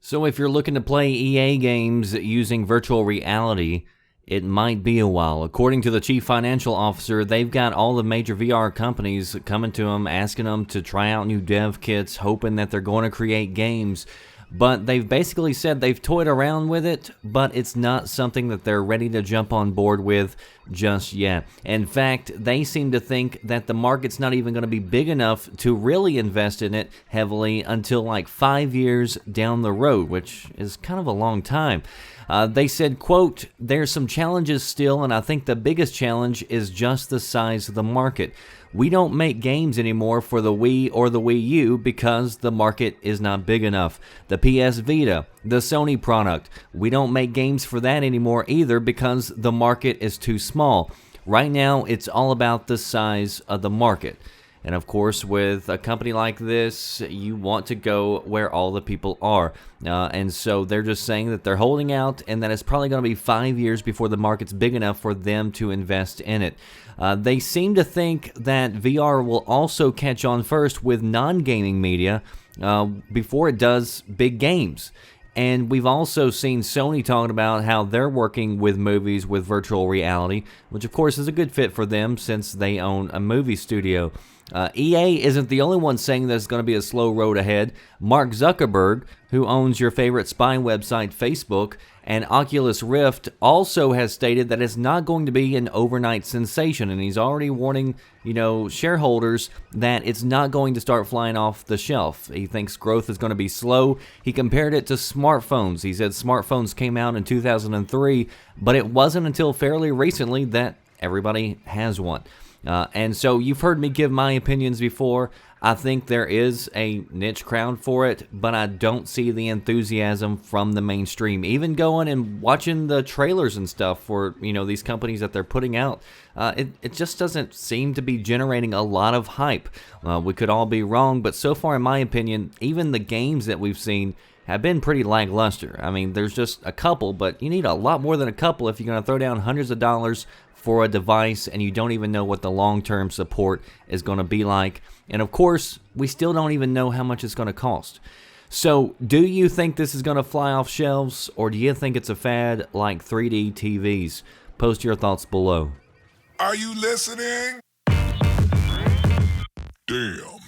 So if you're looking to play EA games using virtual reality, it might be a while. According to the chief financial officer, they've got all the major VR companies coming to them, asking them to try out new dev kits, hoping that they're going to create games. But they've basically said they've toyed around with it, but it's not something that they're ready to jump on board with just yet. In fact, they seem to think that the market's not even going to be big enough to really invest in it heavily until like 5 years down the road, which is kind of a long time. They said, quote, "There's some challenges still, and I think the biggest challenge is just the size of the market. We don't make games anymore for the Wii or the Wii U because the market is not big enough. The PS Vita, the Sony product, we don't make games for that anymore either because the market is too small. Right now, it's all about the size of the market." And of course, with a company like this, you want to go where all the people are. And so they're just saying that they're holding out and that it's probably going to be 5 years before the market's big enough for them to invest in it. They seem to think that VR will also catch on first with non-gaming media before it does big games. And we've also seen Sony talking about how they're working with movies with virtual reality, which of course is a good fit for them since they own a movie studio. EA isn't the only one saying that it's going to be a slow road ahead. Mark Zuckerberg, who owns your favorite spy website Facebook, and Oculus Rift also has stated that it's not going to be an overnight sensation, and he's already warning, shareholders that it's not going to start flying off the shelf. He thinks growth is going to be slow. He compared it to smartphones. He said smartphones came out in 2003, but it wasn't until fairly recently that everybody has one. And so you've heard me give my opinions before. I think there is a niche crowd for it, but I don't see the enthusiasm from the mainstream. Even going and watching the trailers and stuff for, these companies that they're putting out, it just doesn't seem to be generating a lot of hype. We could all be wrong, but so far, in my opinion, even the games that we've seen have been pretty lackluster. I mean, there's just a couple, but you need a lot more than a couple if you're going to throw down hundreds of dollars for a device and you don't even know what the long-term support is going to be like. And of course, we still don't even know how much it's going to cost. So, do you think this is going to fly off shelves, or do you think it's a fad like 3D TVs? Post your thoughts below. Are you listening? Damn.